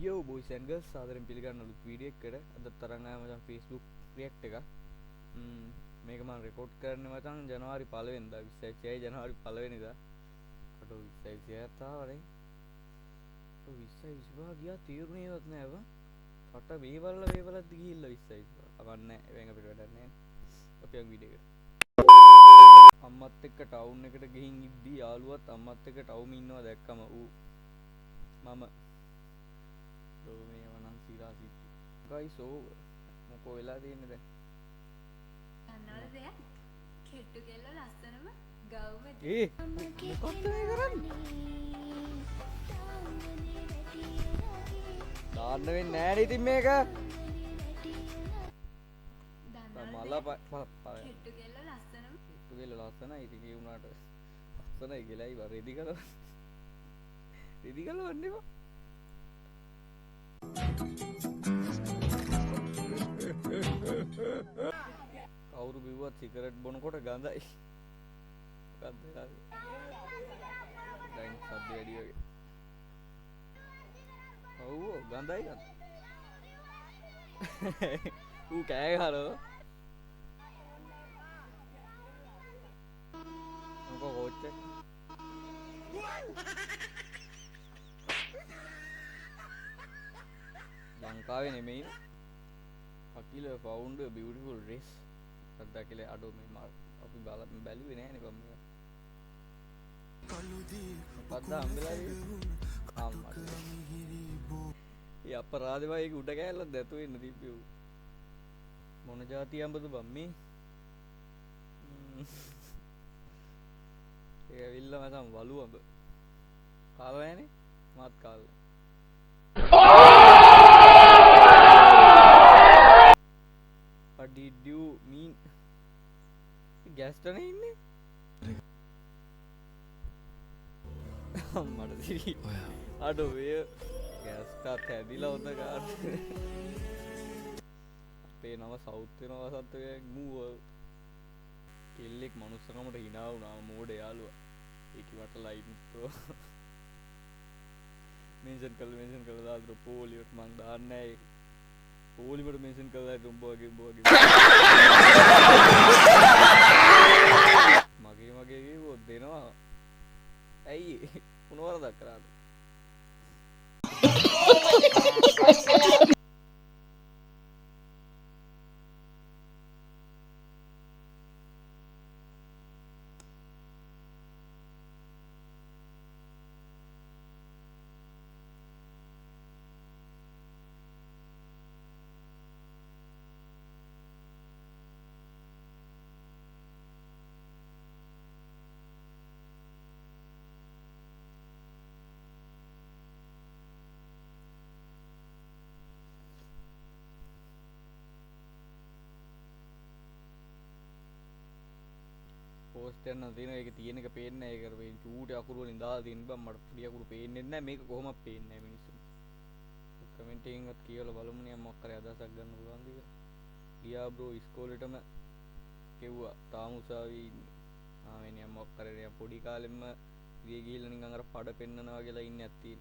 Yo boys and girls, සාදරයෙන් පිළිගන්නවා video එකකට. අද තරම් ආව මචං Facebook react එක. මේක මම රෙකෝඩ් කරන්නේ මචං ජනවාරි 1 වෙනිදා 26 ජනවාරි 1 වෙනිදා. අඩෝ 26 තාවනේ. 26 ගියා තීරුණේවත් නෑ බං. රට මේවලත් ගිහිල්ලා 26. අවන්නේ එවෙන් අපිට වැඩක් නෑ. අපි යමු වීඩියෝ එකට. අම්මත් එක්ක ටවුන් එකට ගිහින් ඉද්දි යාළුවත් අම්මත් එක්ක ටවුම් ඉන්නවා දැක්කම ඌ මම මේ වනම් සිරාසි ගයිස් ඕවර් මොකෝ වෙලා තියෙන්නේ දැන් අන්නවල දෙයක් කෙට්ටු කෙල්ල ලස්සනම ගවුම මොකක්ද මේ කරන්නේ දාන්න වෙන්නේ නෑ නේ ඉතින් මේක මල කෙට්ටු කෙල්ල ලස්සනම කෙට්ටු කෙල්ල ලස්සනයි ඉතින් ඒ උනාට ලස්සනයි කියලායි බා රෙදි ගලවන්න එපා කවුරු බිව්වත් සිගරට් බොනකොට ගඳයි මොකක්ද දැන් සද්ද වැඩි වගේ ඔව් ගඳයි ඌ කෑ ගහනවා මොකෝ කෝච් එක ලංකාවේ නෙමෙයි අකිල ෆවුන්ඩ් බියුටිෆුල් ඩ්‍රෙස් අද්දා කියලා අඩෝ මේ අපි බැලුවේ නෑනේ බම් මේක මොකක්ද හම්බෙලා අම්මා අපරාධේ බයි ඒක උඩ කෑල්ලක් දැතු වෙන්න තිබ්බේ මොන જાති අඹද බම් මේ ඒක ඇවිල්ලා මචං වලු අඹ කාලා නෑනේ මාත් කාලා What did you mean? Gas to nahi inne? මට දිවි අඩෝ වේ ගෑස් ටත් හැදිලා හොඳ කාට අපේ නම සවුත් වෙනවා සත්වයක් මූව කෙල්ලෙක් මනුස්සකමට hina වුණා මෝඩ යාළුවා ඒකේ මට ලයින් මෙන්ෂන් කළා දාලා පොලියට මං දාන්නේ නැහැ පොලිවට මෙන්ෂන් කළා උඹ වගේ මගේ කිව්වොත් දෙනවා ඇයි මොන වරදක් කරාද පෝස්ට් එකක් නම් තියෙනවා ඒක තියෙන එක පේන්නේ නැහැ ඒක මේ චූටි අකුරු වලින් දාලා තියෙන බම් මට පොඩි අකුරු පේන්නේ නැහැ මේක කොහොමද පේන්නේ නැහැ මිනිස්සු කමෙන්ට් එකකින්වත් කියලා බලමුනේ මොකක් කරේ අදහසක් ගන්න පුළුවන්ද කියලා ගියා බ්‍රෝ ඉස්කෝලේටම කෙව්වා තාම උසාවි ඉන්නේ වෙනියම් මොකක් කරේ පොඩි කාලෙම ගිහිල්ලා නිකන් අර පඩ පෙන්නනවා කියලා ඉන්නේ ඇත්තින්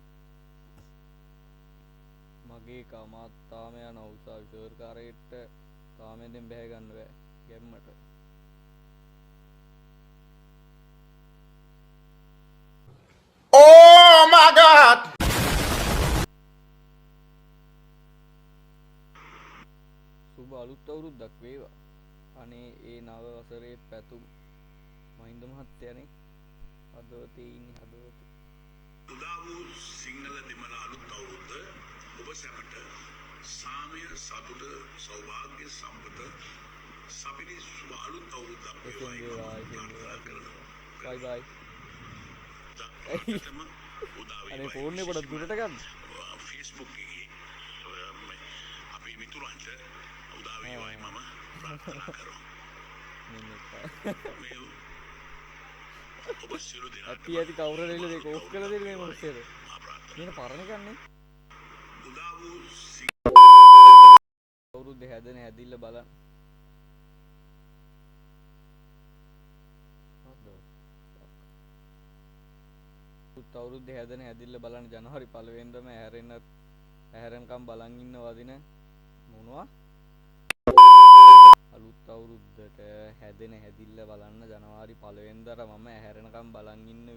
මගේ කමාත් තාම යනවා උසාවි සර් කාරේට තාමෙන් බැහැ ගන්න බෑ ගැම්මට Oh my God! සුබ අලුත් අවුරුද්දක් වේවා. අනේ ඒ නව වසරේ පැතුම් මහින්ද මහත්තයානේ හදවතේ ඉන්නේ හදවතේ. උදා වූ සිංහල දෙමළ අලුත් අවුරුද්ද ඔබ සැමට සාමය සතුට සෞභාග්‍ය සම්පත සපිරි සුබ අලුත් අවුරුද්දක් වේවා. බයි බයි. අනේ ෆෝන් එක පොඩ්ඩක් දුරට ගන්න. Facebook එකේ අපි මිතුරන්ට උදා වේවායි මම ප්‍රාර්ථනා කරනවා. ඔබ සියලු දෙනාට අපි ඇති කවුරු දෙල දෙක ඕෆ් කරලා දෙන්න මේ මොකද? මේන පරණ ගන්නේ. උදා වූ අවුරුද්ද හැදෙන හැදිල්ල බලන්න. අවුරුද්ද හැදෙන හැදිල්ල බලන්න ජනවාරි 1 වෙනිදාම හැරෙන්න ඇහැරෙනකම් බලන් ඉන්න වදින මොනවා අලුත් අවුරුද්දට හැදෙන හැදිල්ල බලන්න ජනවාරි 1 වෙනිදාට මම ඇහැරෙනකම් බලන් ඉන්න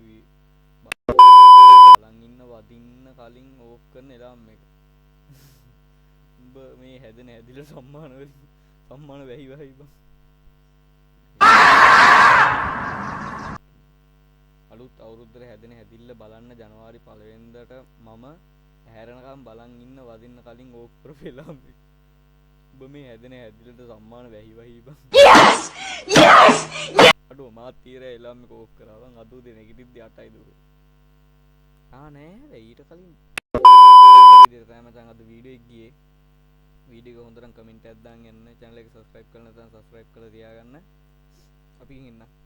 වදින්න කලින් ඕෆ් කරන එලාම් එක. උඹ මේ හැදෙන හැදිල්ල සම්මාන වලින් සම්මාන වැහි වැහි බං. අලුත් අවුරුද්දට හැදෙන හැදිල්ල බලන්න ජනවාරි 1 වෙනිදාට මම ඇහැරෙනකම් බලන් ඉන්න වදින්න කලින් ඕෆ් කරපු එලාම් එක. උඹ මේ හැදෙන හැදිල්ලට සම්මාන වැහි වැහි බං. අඩෝ මාත් තීරය එලාම් එක ඕෆ් කරා බං. අද උදේ නැගිටිද්දි 8යි දුර. නෑ ඊට කලින් විදිහට තමයි මචං අද වීඩියෝ එක ගියේ. වීඩියෝ එක හොඳට කමෙන්ට් එකක් දාන්න යන්න. channel එක subscribe කරලා නැත්නම් subscribe කරලා තියාගන්න. අපි ගිහින් ඉන්න.